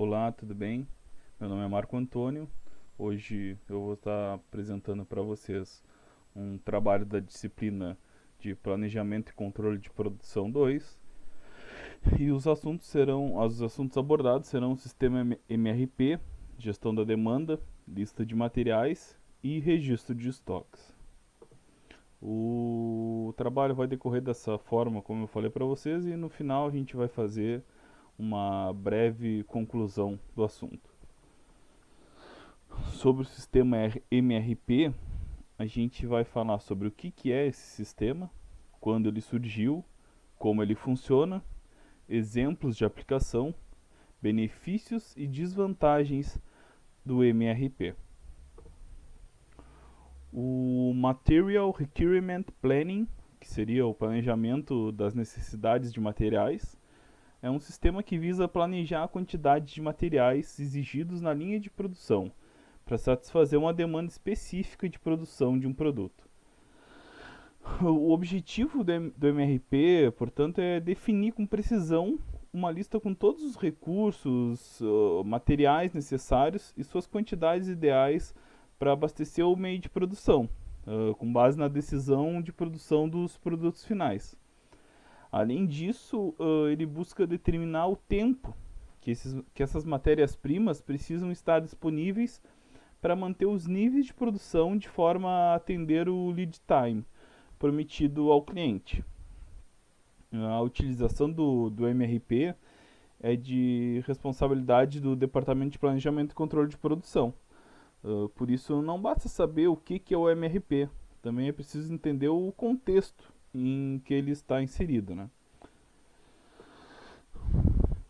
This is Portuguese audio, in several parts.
Olá, tudo bem? Meu nome é Marco Antônio. Hoje eu vou estar apresentando para vocês um trabalho da disciplina de Planejamento e Controle de Produção 2. E os assuntos abordados serão o sistema MRP, gestão da demanda, lista de materiais e registro de estoques. O trabalho vai decorrer dessa forma, como eu falei para vocês, e no final a gente vai fazer uma breve conclusão do assunto. Sobre o sistema MRP, a gente vai falar sobre o que é esse sistema, quando ele surgiu, como ele funciona, exemplos de aplicação, benefícios e desvantagens do MRP. O Material Requirement Planning, que seria o planejamento das necessidades de materiais, é um sistema que visa planejar a quantidade de materiais exigidos na linha de produção, para satisfazer uma demanda específica de produção de um produto. O objetivo do MRP, portanto, é definir com precisão uma lista com todos os recursos, materiais necessários e suas quantidades ideais para abastecer o meio de produção, com base na decisão de produção dos produtos finais. Além disso, ele busca determinar o tempo que essas matérias-primas precisam estar disponíveis para manter os níveis de produção de forma a atender o lead time prometido ao cliente. A utilização do MRP é de responsabilidade do Departamento de Planejamento e Controle de Produção. Por isso, não basta saber o que é o MRP, também é preciso entender o contexto em que ele está inserido, né?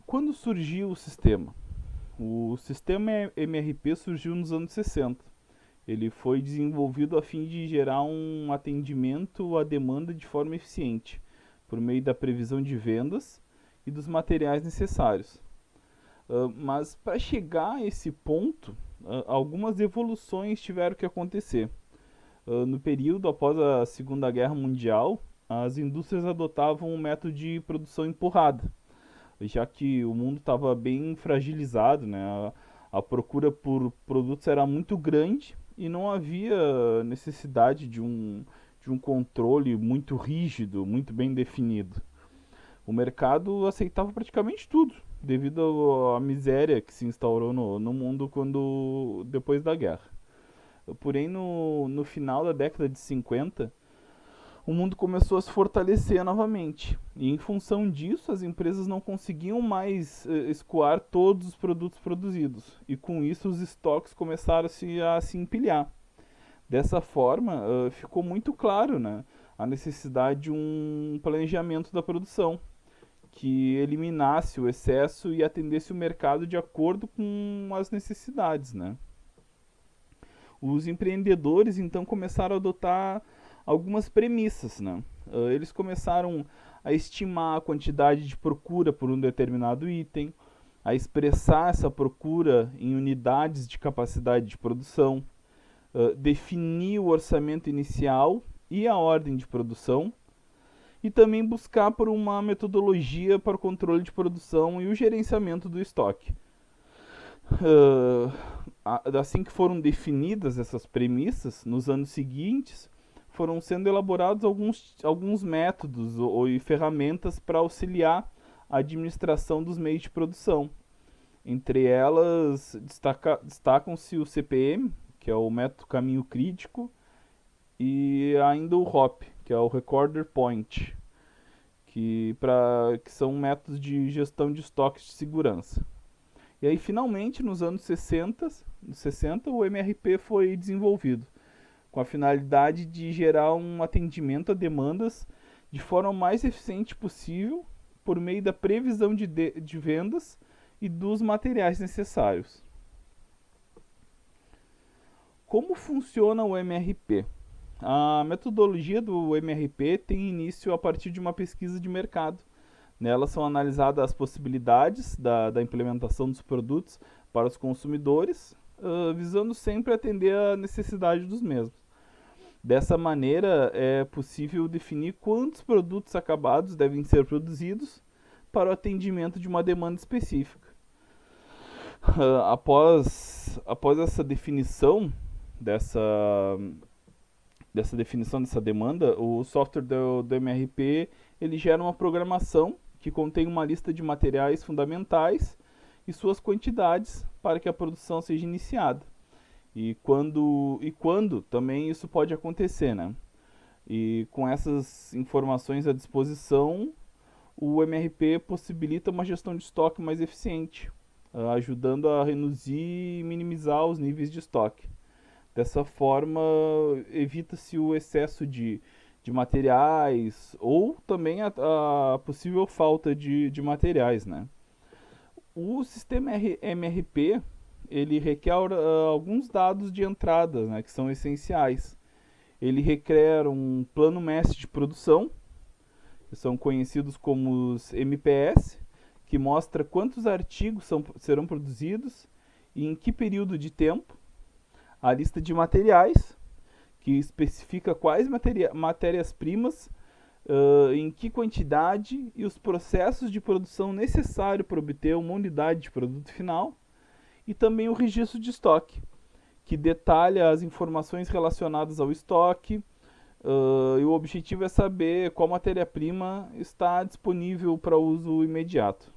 Quando surgiu o sistema? O sistema MRP surgiu nos anos 60. Ele foi desenvolvido a fim de gerar um atendimento à demanda de forma eficiente, por meio da previsão de vendas e dos materiais necessários. Mas para chegar a esse ponto, algumas evoluções tiveram que acontecer. No período após a Segunda Guerra Mundial, as indústrias adotavam um método de produção empurrada, já que o mundo estava bem fragilizado, né? A procura por produtos era muito grande e não havia necessidade de um controle muito rígido, muito bem definido. O mercado aceitava praticamente tudo, devido à miséria que se instaurou no mundo depois da guerra. Porém, no final da década de 50, o mundo começou a se fortalecer novamente. E em função disso, as empresas não conseguiam mais escoar todos os produtos produzidos. E com isso, os estoques começaram a se empilhar. Dessa forma, ficou muito claro, né, a necessidade de um planejamento da produção que eliminasse o excesso e atendesse o mercado de acordo com as necessidades, né? Os empreendedores então começaram a adotar algumas premissas, né? Eles começaram a estimar a quantidade de procura por um determinado item, a expressar essa procura em unidades de capacidade de produção, definir o orçamento inicial e a ordem de produção, e também buscar por uma metodologia para o controle de produção e o gerenciamento do estoque. Assim que foram definidas essas premissas, nos anos seguintes, foram sendo elaborados alguns métodos e ferramentas para auxiliar a administração dos meios de produção. Entre elas, destacam-se o CPM, que é o método caminho crítico, e ainda o ROP, que é o Recorder Point, que são métodos de gestão de estoques de segurança. E aí, finalmente, nos anos 60, o MRP foi desenvolvido, com a finalidade de gerar um atendimento a demandas de forma mais eficiente possível, por meio da previsão de vendas e dos materiais necessários. Como funciona o MRP? A metodologia do MRP tem início a partir de uma pesquisa de mercado. Nela são analisadas as possibilidades da implementação dos produtos para os consumidores, visando sempre atender a necessidade dos mesmos. Dessa maneira, é possível definir quantos produtos acabados devem ser produzidos para o atendimento de uma demanda específica. Após essa definição dessa, dessa demanda, o software do MRP ele gera uma programação que contém uma lista de materiais fundamentais e suas quantidades para que a produção seja iniciada. E quando também isso pode acontecer, né? E com essas informações à disposição, o MRP possibilita uma gestão de estoque mais eficiente, ajudando a reduzir e minimizar os níveis de estoque. Dessa forma, evita-se o excesso de materiais ou também a possível falta de materiais, né? O sistema MRP ele requer alguns dados de entrada, né, que são essenciais. Ele requer um plano mestre de produção, que são conhecidos como os MPS, que mostra quantos artigos serão produzidos e em que período de tempo. A lista de materiais, que especifica quais matérias-primas, em que quantidade e os processos de produção necessários para obter uma unidade de produto final. E também o registro de estoque, que detalha as informações relacionadas ao estoque, e o objetivo é saber qual matéria-prima está disponível para uso imediato.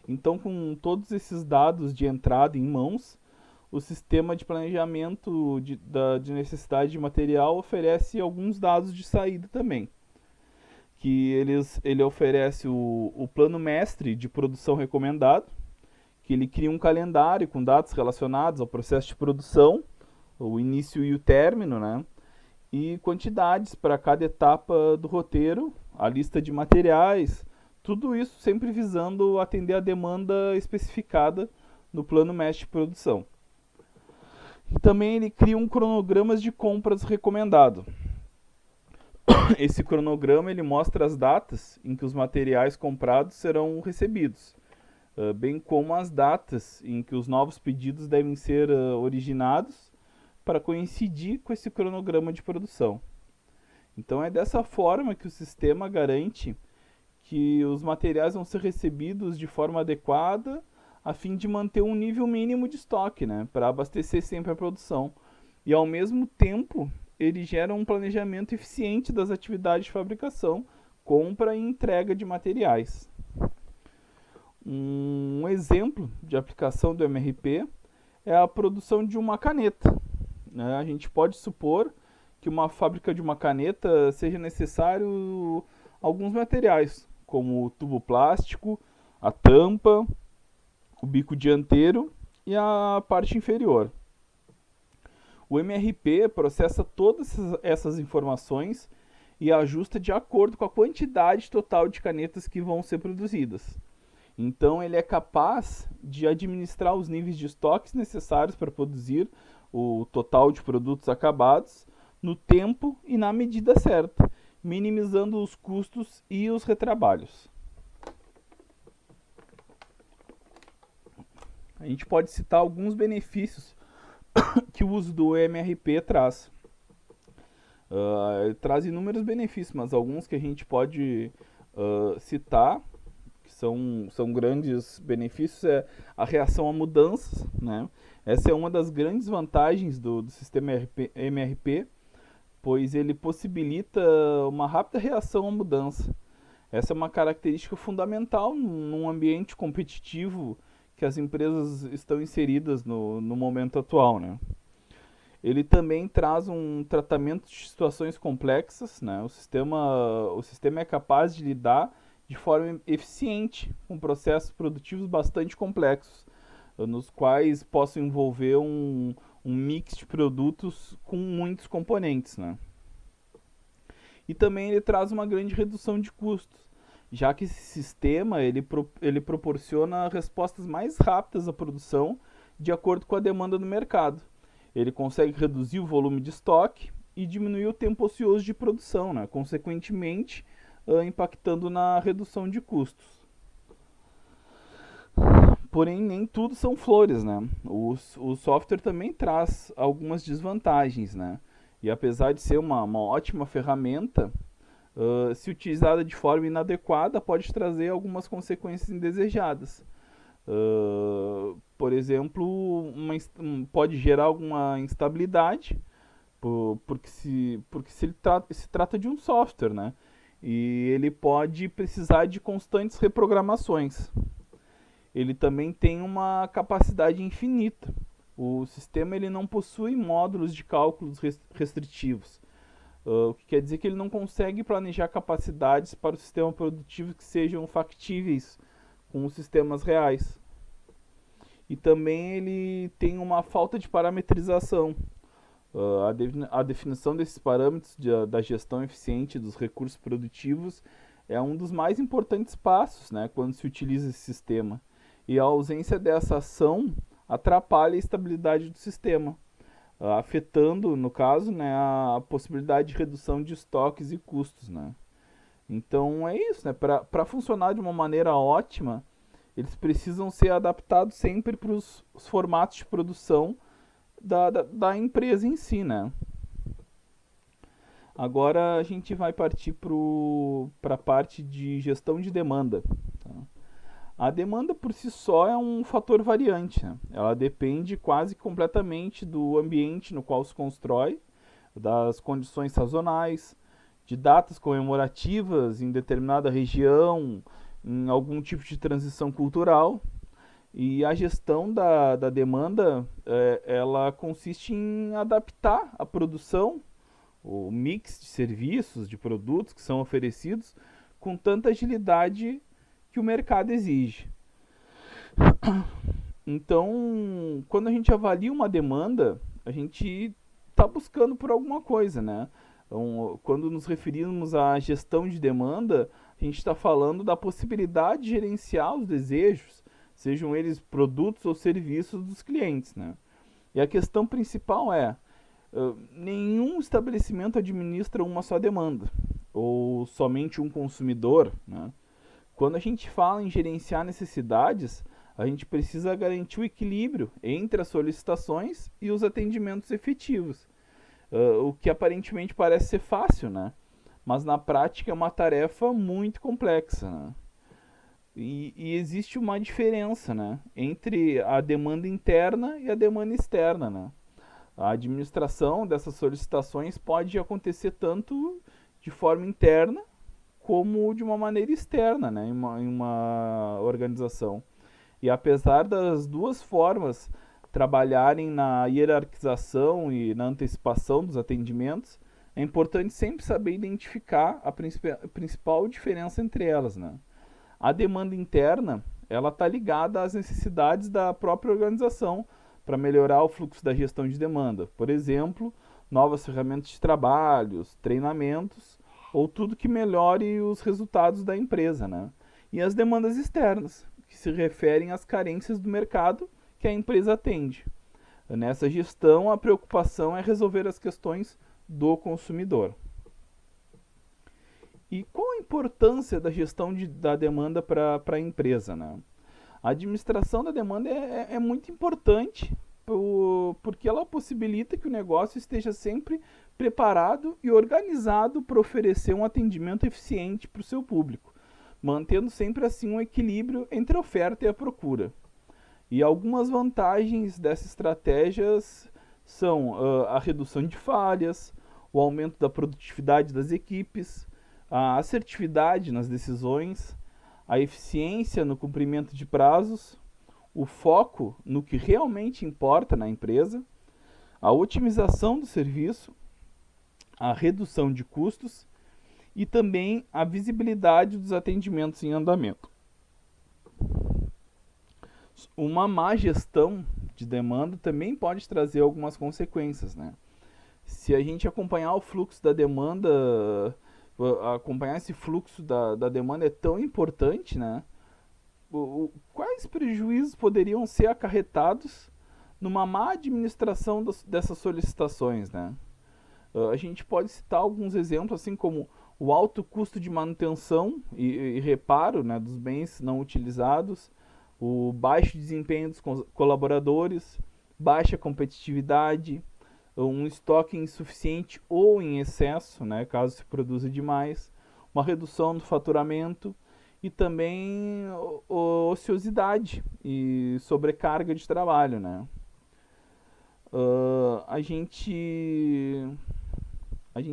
Então, com todos esses dados de entrada em mãos, o sistema de planejamento de necessidade de material oferece alguns dados de saída também. Que ele oferece o plano mestre de produção recomendado, que ele cria um calendário com dados relacionados ao processo de produção, o início e o término, né? E quantidades para cada etapa do roteiro, a lista de materiais, tudo isso sempre visando atender a demanda especificada no plano mestre de produção. E também ele cria um cronograma de compras recomendado. Esse cronograma ele mostra as datas em que os materiais comprados serão recebidos, bem como as datas em que os novos pedidos devem ser originados para coincidir com esse cronograma de produção. Então é dessa forma que o sistema garante que os materiais vão ser recebidos de forma adequada a fim de manter um nível mínimo de estoque, né, para abastecer sempre a produção. E ao mesmo tempo, ele gera um planejamento eficiente das atividades de fabricação, compra e entrega de materiais. Um exemplo de aplicação do MRP é a produção de uma caneta, né? A gente pode supor que uma fábrica de uma caneta seja necessário alguns materiais, como o tubo plástico, a tampa, o bico dianteiro e a parte inferior. O MRP processa todas essas informações e ajusta de acordo com a quantidade total de canetas que vão ser produzidas. Então ele é capaz de administrar os níveis de estoques necessários para produzir o total de produtos acabados no tempo e na medida certa, minimizando os custos e os retrabalhos. A gente pode citar alguns benefícios que o uso do MRP traz. Traz inúmeros benefícios, mas alguns que a gente pode citar, que são grandes benefícios, é a reação a mudanças, né? Essa é uma das grandes vantagens do sistema MRP, pois ele possibilita uma rápida reação à mudança. Essa é uma característica fundamental num ambiente competitivo que as empresas estão inseridas no momento atual, né? Ele também traz um tratamento de situações complexas, né? O sistema é capaz de lidar de forma eficiente com processos produtivos bastante complexos, nos quais possam envolver um mix de produtos com muitos componentes, né? E também ele traz uma grande redução de custos, já que esse sistema ele proporciona respostas mais rápidas à produção de acordo com a demanda do mercado. Ele consegue reduzir o volume de estoque e diminuir o tempo ocioso de produção, né? Consequentemente, impactando na redução de custos. Porém, nem tudo são flores, né? O software também traz algumas desvantagens, né? E apesar de ser uma ótima ferramenta, se utilizada de forma inadequada, pode trazer algumas consequências indesejadas. Por exemplo, pode gerar alguma instabilidade, porque se trata de um software, né? E ele pode precisar de constantes reprogramações. Ele também tem uma capacidade infinita. O sistema ele não possui módulos de cálculos restritivos, o que quer dizer que ele não consegue planejar capacidades para o sistema produtivo que sejam factíveis com os sistemas reais. E também ele tem uma falta de parametrização. A definição desses parâmetros da gestão eficiente dos recursos produtivos é um dos mais importantes passos, né, quando se utiliza esse sistema. E a ausência dessa ação atrapalha a estabilidade do sistema, afetando, no caso, né, a possibilidade de redução de estoques e custos. Né? Então é isso, né? Para funcionar de uma maneira ótima, eles precisam ser adaptados sempre para os formatos de produção da empresa em si, né? Agora a gente vai partir para a parte de gestão de demanda. Tá? A demanda por si só é um fator variante, né? Ela depende quase completamente do ambiente no qual se constrói, das condições sazonais, de datas comemorativas em determinada região, em algum tipo de transição cultural. E a gestão da demanda, ela consiste em adaptar a produção, o mix de serviços, de produtos que são oferecidos, com tanta agilidade que o mercado exige. Então, quando a gente avalia uma demanda, a gente está buscando por alguma coisa, né? Então, quando nos referimos à gestão de demanda, a gente está falando da possibilidade de gerenciar os desejos, sejam eles produtos ou serviços dos clientes, né? E a questão principal é, nenhum estabelecimento administra uma só demanda, ou somente um consumidor, né? Quando a gente fala em gerenciar necessidades, a gente precisa garantir o equilíbrio entre as solicitações e os atendimentos efetivos, o que aparentemente parece ser fácil, né? Mas na prática é uma tarefa muito complexa, né? E existe uma diferença, né, entre a demanda interna e a demanda externa, né? A administração dessas solicitações pode acontecer tanto de forma interna como de uma maneira externa, né, em uma organização. E apesar das duas formas trabalharem na hierarquização e na antecipação dos atendimentos, é importante sempre saber identificar a principal diferença entre elas, né? A demanda interna, ela está ligada às necessidades da própria organização para melhorar o fluxo da gestão de demanda. Por exemplo, novas ferramentas de trabalho, treinamentos ou tudo que melhore os resultados da empresa, né? E as demandas externas, que se referem às carências do mercado que a empresa atende. Nessa gestão, a preocupação é resolver as questões do consumidor. E qual a importância da gestão da demanda para a empresa, né? A administração da demanda é muito importante porque ela possibilita que o negócio esteja sempre preparado e organizado para oferecer um atendimento eficiente para o seu público, mantendo sempre assim um equilíbrio entre a oferta e a procura. E algumas vantagens dessas estratégias são a redução de falhas, o aumento da produtividade das equipes, a assertividade nas decisões, a eficiência no cumprimento de prazos, o foco no que realmente importa na empresa, a otimização do serviço, a redução de custos e também a visibilidade dos atendimentos em andamento. Uma má gestão de demanda também pode trazer algumas consequências, né? Se a gente acompanhar o fluxo da demanda, acompanhar esse fluxo da demanda é tão importante, né? Quais prejuízos poderiam ser acarretados numa má administração dessas solicitações, né? A gente pode citar alguns exemplos, assim como o alto custo de manutenção e reparo, né, dos bens não utilizados, o baixo desempenho dos colaboradores, baixa competitividade, um estoque insuficiente ou em excesso, né, caso se produza demais, uma redução do faturamento e também ociosidade e sobrecarga de trabalho, né? Ah, a gente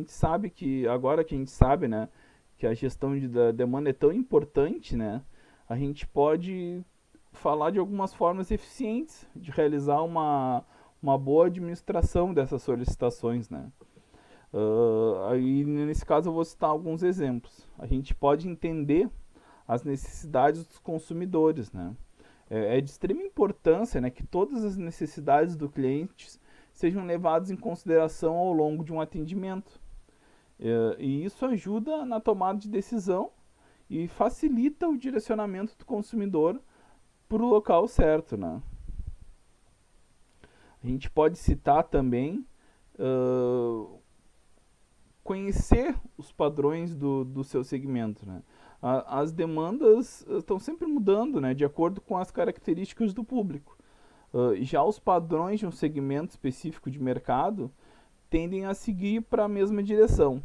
sabe que, agora que a gente sabe, né, que a gestão da demanda é tão importante, né, a gente pode falar de algumas formas eficientes de realizar uma boa administração dessas solicitações, né. Aí, nesse caso, eu vou citar alguns exemplos. A gente pode entender as necessidades dos consumidores, né. É de extrema importância, né, que todas as necessidades do cliente sejam levadas em consideração ao longo de um atendimento. E isso ajuda na tomada de decisão e facilita o direcionamento do consumidor para o local certo, né? A gente pode citar também conhecer os padrões do seu segmento, né? As demandas estão sempre mudando, né, de acordo com as características do público. Já os padrões de um segmento específico de mercado tendem a seguir para a mesma direção.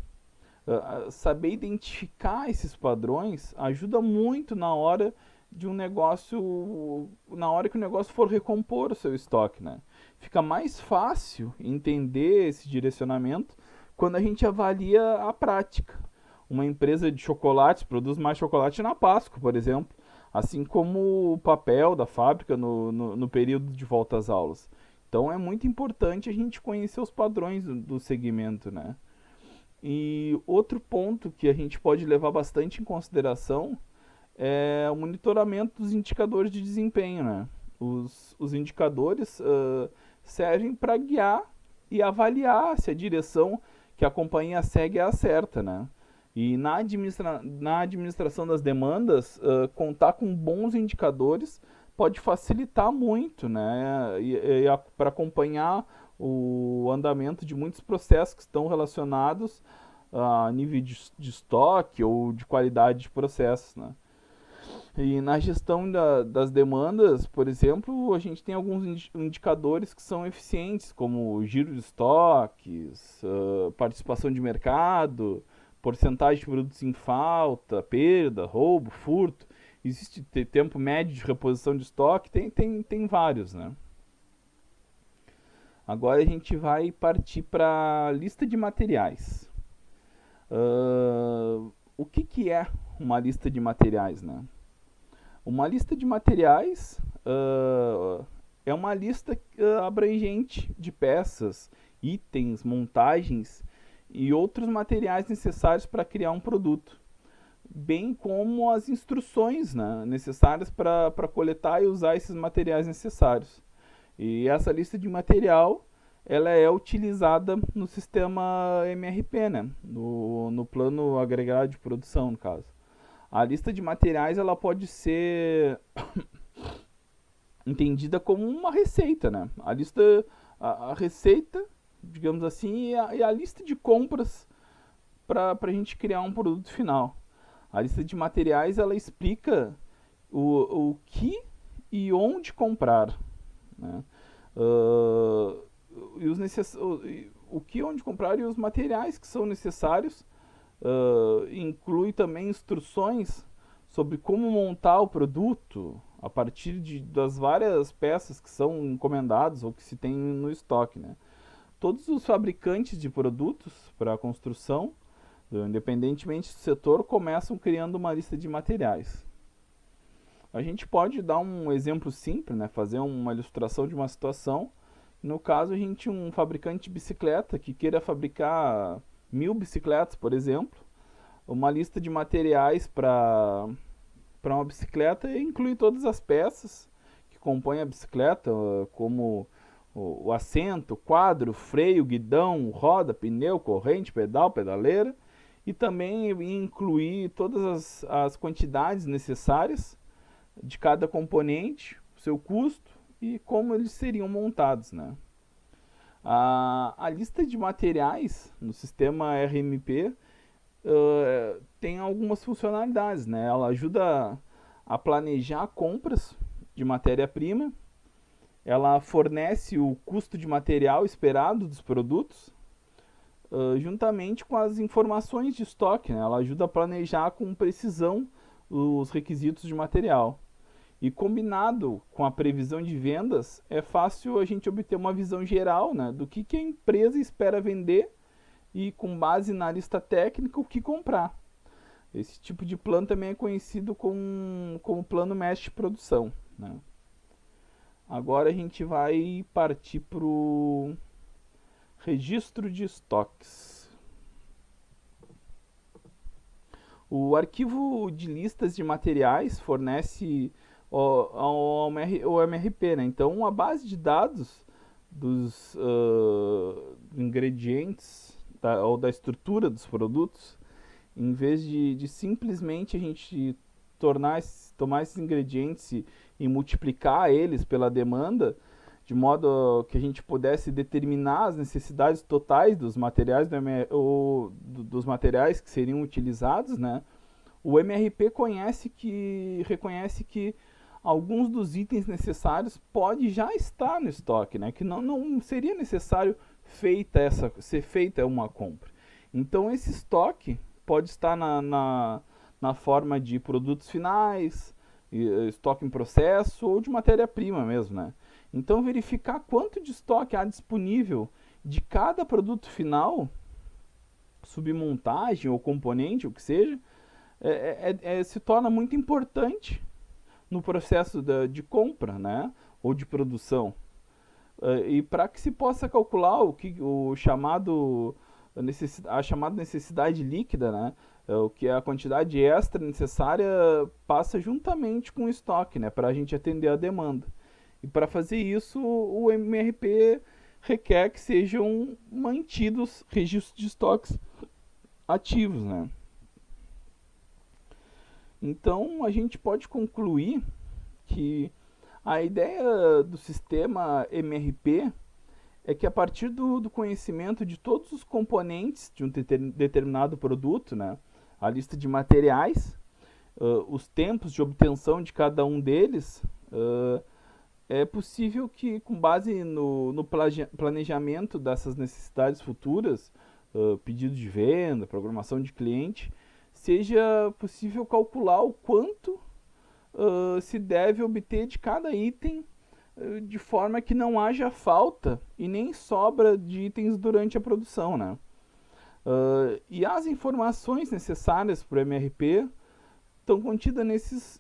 Saber identificar esses padrões ajuda muito na hora de um negócio, na hora que o negócio for recompor o seu estoque, né? Fica mais fácil entender esse direcionamento quando a gente avalia a prática. Uma empresa de chocolates produz mais chocolate na Páscoa, por exemplo, assim como o papel da fábrica no período de volta às aulas. Então é muito importante a gente conhecer os padrões do segmento, né? E outro ponto que a gente pode levar bastante em consideração é o monitoramento dos indicadores de desempenho, né? Os indicadores servem para guiar e avaliar se a direção que a companhia segue é a certa, né? E na administração das demandas, contar com bons indicadores pode facilitar muito, né? Para acompanhar o andamento de muitos processos que estão relacionados a nível de estoque ou de qualidade de processos, né? E na gestão das demandas, por exemplo, a gente tem alguns indicadores que são eficientes, como o giro de estoques, participação de mercado, porcentagem de produtos em falta, perda, roubo, furto. Existe tempo médio de reposição de estoque, tem vários, né? Agora a gente vai partir para a lista de materiais. O que é uma lista de materiais, né? Uma lista de materiais é uma lista abrangente de peças, itens, montagens e outros materiais necessários para criar um produto, bem como as instruções, né, necessárias para coletar e usar esses materiais necessários. E essa lista de material ela é utilizada no sistema MRP, né, no plano agregado de produção, no caso. A lista de materiais ela pode ser entendida como uma receita, né? A receita, digamos assim, e a lista de compras para a gente criar um produto final. A lista de materiais ela explica o que e onde comprar, né? O que e onde comprar e os materiais que são necessários. Inclui também instruções sobre como montar o produto a partir das várias peças que são encomendadas ou que se tem no estoque, né? Todos os fabricantes de produtos para a construção, independentemente do setor, começam criando uma lista de materiais. A gente pode dar um exemplo simples, né? Fazer uma ilustração de uma situação. No caso, um fabricante de bicicleta que queira fabricar 1000 bicicletas, por exemplo, uma lista de materiais para uma bicicleta inclui todas as peças que compõem a bicicleta, como o assento, quadro, freio, guidão, roda, pneu, corrente, pedal, pedaleira, e também incluir todas as quantidades necessárias de cada componente, o seu custo e como eles seriam montados, né? A lista de materiais no sistema RMP tem algumas funcionalidades, né? Ela ajuda a planejar compras de matéria-prima, ela fornece o custo de material esperado dos produtos, juntamente com as informações de estoque, né? Ela ajuda a planejar com precisão os requisitos de material. E combinado com a previsão de vendas, é fácil a gente obter uma visão geral, né, do que a empresa espera vender e, com base na lista técnica, o que comprar. Esse tipo de plano também é conhecido como plano mestre de produção, né? Agora a gente vai partir para o registro de estoques. O arquivo de listas de materiais fornece o MRP, né? Então, a base de dados dos ingredientes ou da estrutura dos produtos, em vez de simplesmente a gente tomar esses ingredientes e multiplicar eles pela demanda, de modo que a gente pudesse determinar as necessidades totais dos materiais dos materiais que seriam utilizados, né? O MRP reconhece que alguns dos itens necessários pode já estar no estoque, né? Que não seria necessário ser feita uma compra. Então esse estoque pode estar na forma de produtos finais, estoque em processo ou de matéria-prima mesmo, né? Então verificar quanto de estoque há disponível de cada produto final, submontagem ou componente, o que seja, se torna muito importante no processo de compra, né, ou de produção. E para que se possa calcular a chamada necessidade líquida, né, o que é a quantidade extra necessária, passa juntamente com o estoque, né, para a gente atender a demanda. E para fazer isso, o MRP requer que sejam mantidos registros de estoques ativos, né. Então, a gente pode concluir que a ideia do sistema MRP é que, a partir do conhecimento de todos os componentes de um determinado produto, né, a lista de materiais, os tempos de obtenção de cada um deles, é possível que, com base no planejamento dessas necessidades futuras, pedido de venda, programação de cliente, seja possível calcular o quanto se deve obter de cada item, de forma que não haja falta e nem sobra de itens durante a produção, né? E as informações necessárias para o MRP estão contidas nesses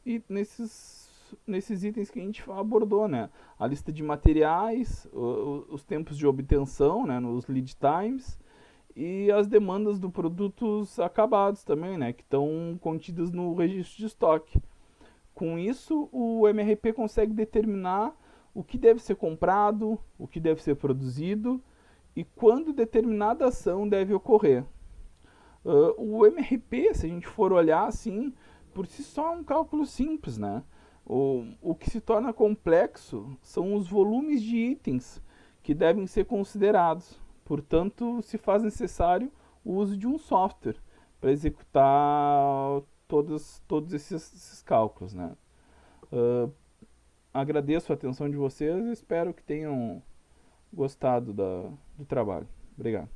itens que a gente abordou, né? A lista de materiais, os tempos de obtenção, né, nos lead times, e as demandas dos produtos acabados também, né, que estão contidas no registro de estoque. Com isso, o MRP consegue determinar o que deve ser comprado, o que deve ser produzido e quando determinada ação deve ocorrer. O MRP, se a gente for olhar assim, por si só é um cálculo simples, né? O que se torna complexo são os volumes de itens que devem ser considerados. Portanto, se faz necessário o uso de um software para executar todos esses cálculos, né? Agradeço a atenção de vocês e espero que tenham gostado do trabalho. Obrigado.